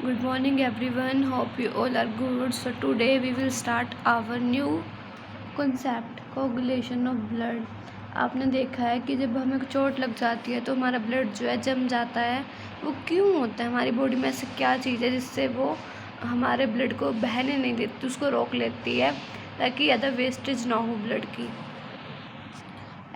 Good morning everyone. Hope you all are good. So today we will start our new concept coagulation of blood. आपने देखा है कि जब हमें चोट लग जाती है तो हमारा ब्लड जो है जम जाता है। वो क्यों होता है? हमारी बॉडी में ऐसी क्या चीज़ है जिससे वो हमारे ब्लड को बहने नहीं देती, उसको रोक लेती है ताकि ज़्यादा वेस्टेज ना हो ब्लड की।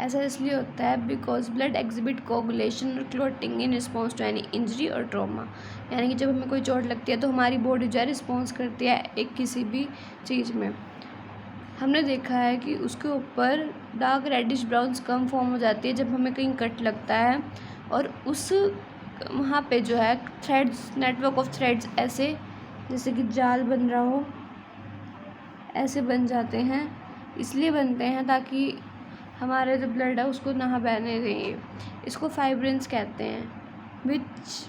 ऐसा इसलिए होता है बिकॉज ब्लड एग्जिबिट कोगुलेशन और clotting in response to any injury और ट्रॉमा। यानी कि जब हमें कोई चोट लगती है तो हमारी बॉडी जो है रिस्पॉन्स करती है एक किसी भी चीज़ में। हमने देखा है कि उसके ऊपर dark reddish brown scum form हो जाती है जब हमें कहीं कट लगता है, और उस वहाँ पे जो है थ्रेड्स, नेटवर्क ऑफ थ्रेड्स ऐसे जैसे कि जाल बन रहा हो, ऐसे बन जाते हैं। इसलिए बनते हैं ताकि हमारे जो ब्लड है उसको ना बहने देंगे। इसको फाइब्रिन्स कहते हैं। Which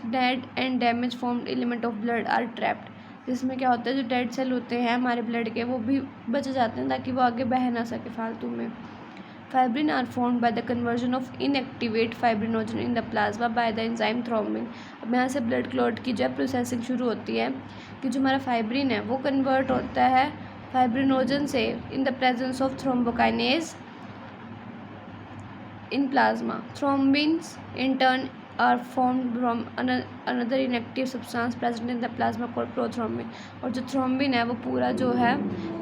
dead and damage formed element of blood are trapped. जिसमें क्या होता है, जो डेड सेल होते हैं हमारे ब्लड के वो भी बच जाते हैं ताकि वो आगे बह ना सके फालतू में। Fibrin are formed by the conversion of inactivate fibrinogen in the plasma by the enzyme thrombin. अब यहाँ से ब्लड क्लॉट की जो है प्रोसेसिंग शुरू होती है कि जो हमारा फाइब्रिन है वो कन्वर्ट होता है फाइब्रिनोजन से in the presence of thrombokinase in plasma. Thrombins in turn are formed from another inactive substance present in the plasma called prothrombin. और जो थ्रोम्बिन है वो पूरा जो है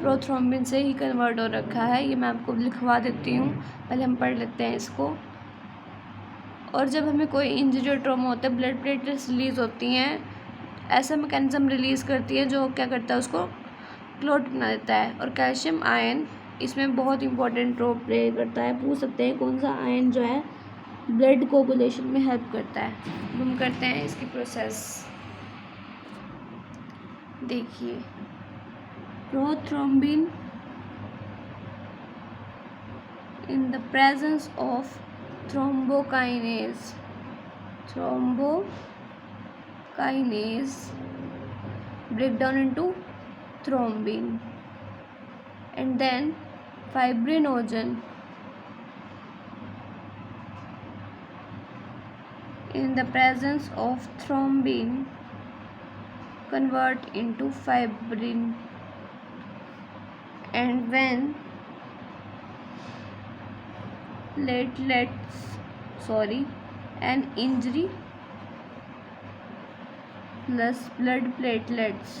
प्रोथ्रोम्बिन से ही कन्वर्ट हो रखा है। ये मैं आपको लिखवा देती हूँ, पहले हम पढ़ लेते हैं इसको। और जब हमें कोई इंजरी और ट्रॉमा होता है ब्लड प्लेटलेट्स रिलीज होती हैं। ऐसा मैकेनिज्म रिलीज़ करती है जो क्या करता है, उसको क्लॉट बना देता है। और कैल्शियम आयन इसमें बहुत इंपॉर्टेंट रोल प्ले करता है। पूछ सकते हैं कौन सा आयन जो है ब्लड कोगुलेशन में हेल्प करता है। हम करते हैं इसकी प्रोसेस। देखिए, prothrombin in the presence of thrombokinase break down into thrombin, and then fibrinogen in the presence of thrombin convert into fibrin, and when an injury plus blood platelets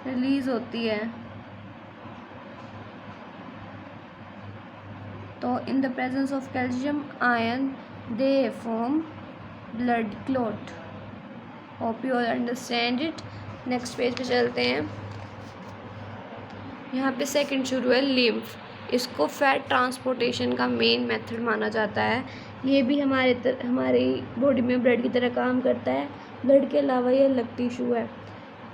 release होती है तो in the presence of calcium ion they form blood clot. Hope you all understand it. Next page पे चलते हैं। यहाँ पे second शुरू है लिम्फ। इसको फैट ट्रांसपोर्टेशन का मेन मेथड माना जाता है। ये भी हमारी बॉडी में ब्लड की तरह काम करता है। ब्लड के अलावा ये अलग टिश्यू है।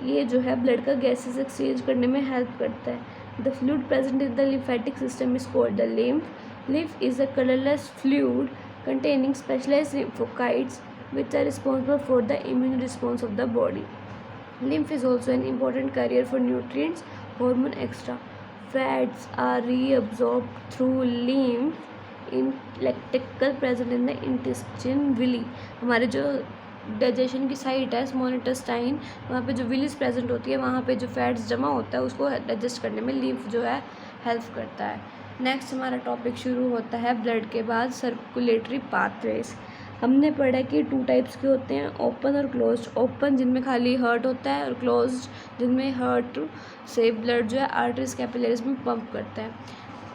ये जो है ब्लड का गैसेस एक्सचेंज करने में हेल्प करता है। The fluid present in the lymphatic system is called the lymph. Lymph is a colourless fluid containing specialized lymphocytes which are responsible for the immune response of the body. Lymph is also an important carrier for nutrients, hormone, etc. Fats are reabsorbed through lymph in lactical present in the intestine villi. हमारे जो digestion की site है small intestine, वहाँ पे जो villis present होती है वहाँ पे जो फैट्स जमा होता है उसको डाइजेस्ट करने में लिम्फ जो है हेल्प करता है। नेक्स्ट हमारा टॉपिक शुरू होता है ब्लड के बाद सर्कुलेटरी पाथवेज। हमने पढ़ा कि 2 टाइप्स के होते हैं, ओपन और क्लोज्ड। ओपन जिनमें खाली हार्ट होता है, और क्लोज्ड जिनमें हार्ट से ब्लड जो है आर्टरीज कैपिलरीज में पंप करता है।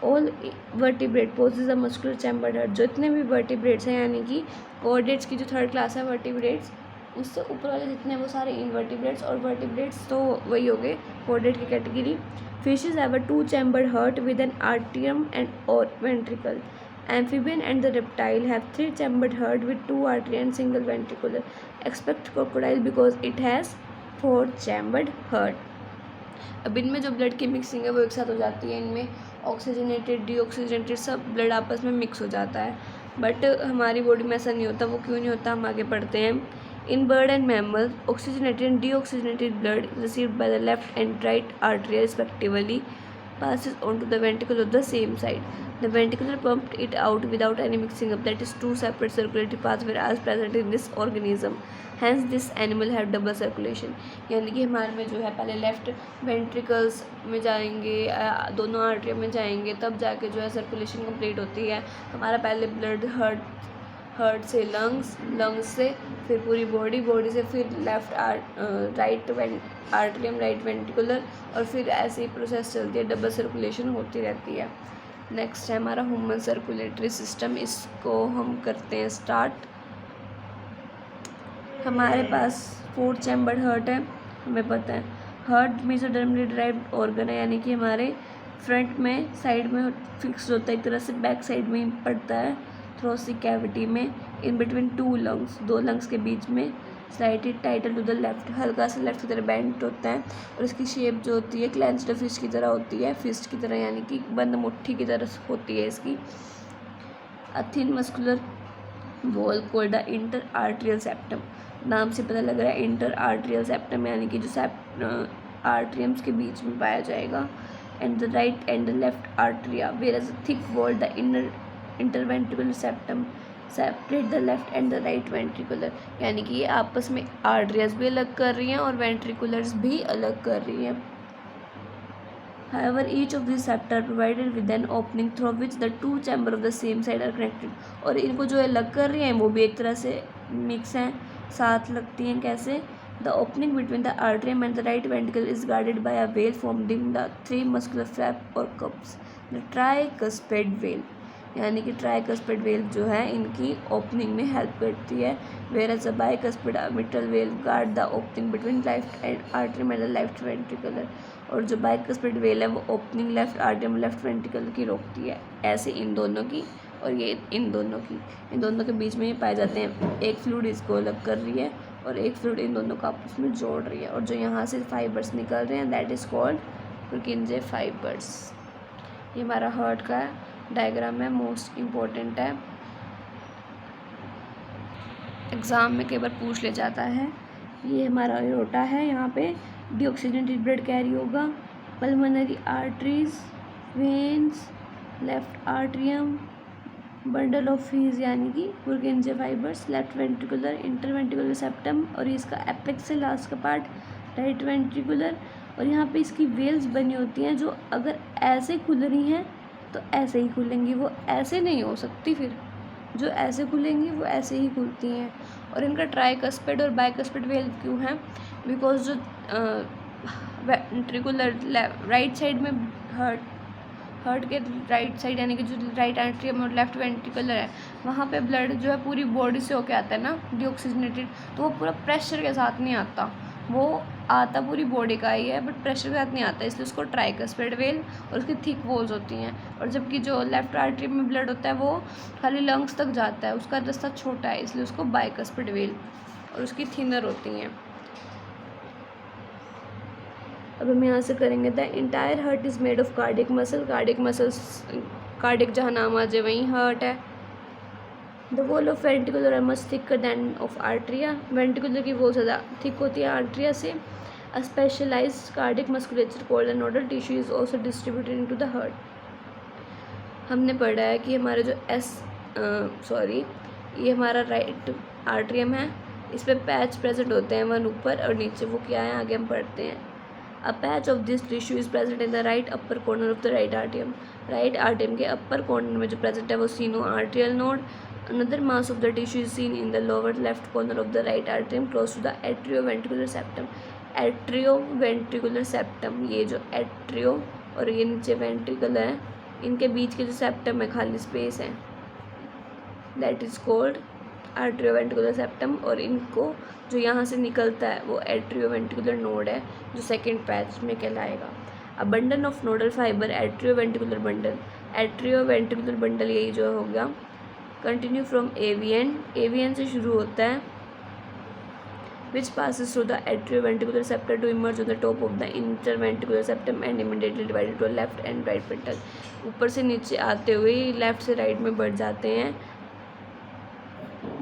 All vertebrate possess a muscular chambered heart. जो इतने भी वर्टिब्रेट्स हैं यानी कि कोऑर्डिनेट्स की जो थर्ड क्लास है वर्टिब्रेट्स, उससे ऊपर वाले जितने वो सारे इनवर्टिब्रेट्स, और वर्टिब्रेट्स तो वही हो गए कोऑर्डिनेट की category. Fishes have a 2 chambered heart with an आर्टियम एंड और ventricle. Amphibian and the reptile have 3 chambered heart with 2 artery and single ventricular. Except crocodile because it has 4 chambered heart. अब इनमें जो ब्लड की mixing है वो एक साथ हो जाती है। इनमें ऑक्सीजनेटेड, डीऑक्सीजनेटेड सब ब्लड आपस में मिक्स हो जाता है। बट हमारी बॉडी में ऐसा नहीं होता। वो क्यों नहीं होता, हम आगे पढ़ते हैं। In bird and mammal, oxygenated and deoxygenated blood received by the left and right artery respectively. passes onto the ventricle of the same side. The ventricular pumped it out without any mixing up. That is, two separate circulatory pathways are present in this organism. Hence this animal have double circulation. यानी कि हमारे में जो है पहले left ventricles में जाएंगे, दोनों आर्टरी में जाएंगे, तब जाके जो है सर्कुलेशन कंप्लीट होती है. हमारा पहले ब्लड हार्ट से लंग्स से फिर पूरी बॉडी से फिर left right atrium, right ventricular, और फिर ऐसे ही प्रोसेस चलती है, डबल सर्कुलेशन होती रहती है. नेक्स्ट है हमारा ह्यूमन सर्कुलेटरी सिस्टम. इसको हम करते हैं स्टार्ट. हमारे पास 4 चैम्बर्ड हार्ट है. हमें पता है हार्ट मेसोडर्मली डिराइव्ड ऑर्गन है, यानी कि हमारे फ्रंट में साइड में फिक्स होता है, एक तरह से बैक साइड में पड़ता है थोरेसिक कैविटी में, इन बिटवीन 2 लंग्स, 2 लंग्स के बीच में, slightly tilted to the left, हल्का सा लेफ्ट की तरफ बेंट होता है, और इसकी शेप जो होती है क्लेंच्ड फिस्ट की तरह होती है, फिस्ट की तरह यानी कि बंद मुट्ठी की तरह होती है इसकी. A thin muscular wall called the inter arterial septum. नाम से पता लग रहा है इंटर आर्टरियल सेप्टम यानी कि जो आर्टरियम्स के बीच में पाया जाएगा. And the right and the left atria where as thick wall the interventricular septum separate the left and the right ventricular. यानी कि ये आपस में आर्टरियाज भी अलग कर रही हैं और वेंट्रिकुलर्स भी अलग कर रही हैं. However, each of these septa are provided with an opening through which the 2 chambers of the same side are connected. और इनको जो अलग कर रही हैं वो भी एक तरह से मिक्स हैं, साथ लगती हैं. कैसे? The opening between the atrium and the right ventricle is guarded by a veil formed in the 3 muscular flap or cups, the tricuspid veil. यानी कि ट्राइकस्पिड वेल जो है इनकी ओपनिंग में हेल्प करती है. whereas the bicuspid mitral veil guard the opening between left atrium and the left ventricular. और जो बाइकस्पिड वेल है वो opening left atrium left ventricle की रोकती है. ऐसे इन दोनों की और ये इन दोनों के बीच में ये पाए जाते हैं. एक फ्लूइड इसको अलग कर रही है और एक फ्लूइड इन दोनों को आपस में जोड़ रही है. और जो यहाँ से फाइबर्स निकल रहे हैं दैट इज़ कॉल्ड पुर्किंजे फाइबर्स. ये हमारा हार्ट का डायग्राम है, मोस्ट इम्पोर्टेंट है, एग्ज़ाम में कई बार पूछ ले जाता है. ये हमारा एओर्टा है, यहाँ पे डीऑक्सीजनेटेड ब्लड कैरी होगा. Pulmonary arteries, veins, left atrium, bundle of His यानी कि Purkinje fibres, left ventricular, interventricular septum, और इसका एपेक्स से लास्ट का पार्ट राइट वेंट्रिकुलर. और यहाँ पे इसकी वेल्स बनी होती हैं जो अगर ऐसे खुल रही हैं तो ऐसे ही खुलेंगी, वो ऐसे नहीं हो सकती. फिर जो ऐसे खुलेंगी वो ऐसे ही खुलती हैं. और इनका ट्राइकस्पिड और बाइकस्पिड वेल क्यों है? बिकॉज जो वेंट्रिकुलर राइट साइड में हार्ट के राइट साइड यानी कि जो राइट आर्टरियम और लेफ्ट वेंट्रिकुलर है वहाँ पे ब्लड जो है पूरी बॉडी से होके आता है ना डीऑक्सीजनेटेड, तो वो पूरा प्रेशर के साथ नहीं आता, वो आता पूरी बॉडी का ही है बट प्रेशर के साथ नहीं आता, इसलिए उसको ट्राइकस्पिड वेल और उसकी थिक वॉल्स होती हैं. और जबकि जो लेफ्ट आर्टरी में ब्लड होता है वो खाली लंग्स तक जाता है, उसका रास्ता छोटा है, इसलिए उसको बाइकस्पिड वेल और उसकी थिनर होती हैं. अब हम यहाँ से करेंगे the entire heart is made of cardiac muscle. Cardiac जहाँ नाम आ जाए वहीं हार्ट है. The wall of ventricular are much thicker than of atria. Ventricular की वॉल ज़्यादा थिक होती है आर्ट्रिया से. A specialised cardiac musculature called the nodal tissue is also distributed into the heart. हमने पढ़ा है कि हमारे जो ये हमारा राइट आर्ट्रियम है, इस पर पैच प्रेजेंट होते हैं, वन ऊपर और नीचे. वो क्या है आगे हम पढ़ते हैं. A patch of this tissue is present in the right upper corner of the right atrium. Right atrium के upper corner में जो present है वो sinoarterial node. Another mass of the tissue is seen in the lower left corner of the right atrium close to the atrioventricular septum. Atrioventricular septum, ये जो atrio और ये नीचे ventricle है, इनके बीच के जो septum है खाली space है that is called आर्ट्रियोवेंट्रिकुलर सेप्टम. और इनको जो यहाँ से निकलता है वो एट्रियोवेंट्रिकुलर नोड है जो सेकंड पैच में कहलाएगा. A bundle of nodal fibre atrioventricular bundle. Atrioventricular bundle यही जो हो गया. कंटिन्यू फ्रॉम एवीएन से शुरू होता है विच passes through the atrioventricular septa to emerge on the top of the interventricular septum and immediately divided to left and right ventricle. ऊपर से नीचे आते हुए लेफ्ट से राइट में बढ़ जाते हैं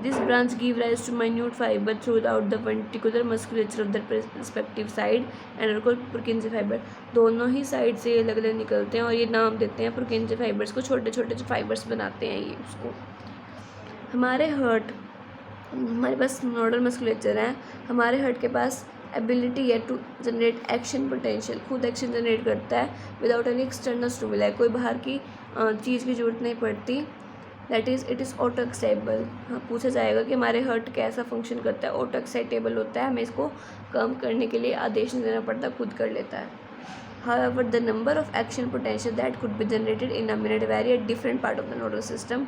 This branch give rise to minute fiber throughout the ventricular musculature of the respective side and are called Purkinje fiber. दोनों ही साइड से अलग अलग निकलते हैं और ये नाम देते हैं Purkinje fibers को, छोटे छोटे जो फाइबर्स बनाते हैं ये उसको। हमारे पास नोडल मस्कुलेचर है, हमारे हार्ट के पास एबिलिटी है टू जनरेट एक्शन पोटेंशियल, खुद एक्शन जनरेट करता है विदाउट एनी एक्सटर्नल स्टिमुलाई, कोई बाहर की चीज़ की ज़रूरत नहीं पड़ती। That is it is auto excitable. हाँ, पूछा जाएगा कि हमारे हार्ट कैसा फंक्शन करता है, ऑटो एक्साइटेबल होता है, हमें इसको कम करने के लिए आदेश नहीं देना पड़ता, खुद कर लेता है। However, the number of action potential that could be generated in a minute vary at different part of the nodal system.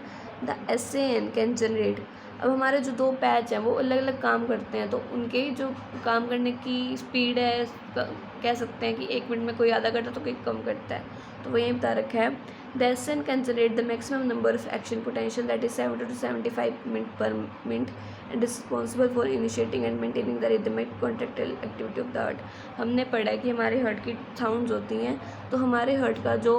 The SAN can generate। अब हमारे जो दो पैच हैं वो अलग अलग काम करते हैं, तो उनके जो काम करने की स्पीड है कह सकते हैं कि 1 मिनट में कोई आधा करता है तो कोई कम करता है, तो वो यही बता रखा है। The SAN can generate the maximum number of action potential that is 70 to 75 minute per minute and is responsible for initiating and maintaining the rhythmic contractile activity of the heart। हमने पढ़ा है कि हमारे हार्ट की sounds होती हैं, तो हमारे हार्ट का जो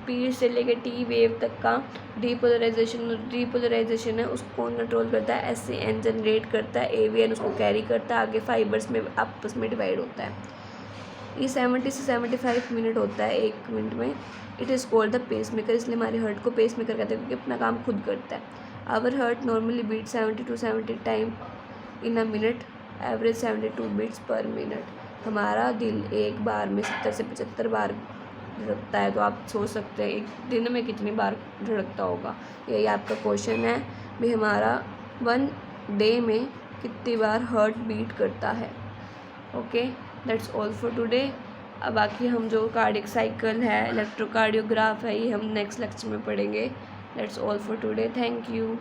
पी से लेके टी वेव तक का डीपोलराइजेशन है उसको कौन कंट्रोल करता है, SAN जनरेट करता है, AVN उसको कैरी करता है, आगे फाइबर्स में आपस में डिवाइड होता है। ये 70 से 75 मिनट होता है 1 मिनट में। It is called the pacemaker, इसलिए हमारे हार्ट को पेस मेकर कहते हैं क्योंकि अपना काम खुद करता है। Our heart normally beat 70 to 70 time in a minute, average 72 beats per minute. हमारा दिल एक बार में 70 से 75 बार धड़कता है, तो आप सोच सकते हैं एक दिन में कितनी बार धड़कता होगा। यही आपका क्वेश्चन है भी हमारा 1 डे में कितनी बार हार्ट बीट करता है। Okay, that's all for today. अब बाकी हम जो कार्डियक साइकिल है, इलेक्ट्रोकार्डियोग्राफ है, ये हम नेक्स्ट लेक्चर में पढ़ेंगे। That's all for today, thank you.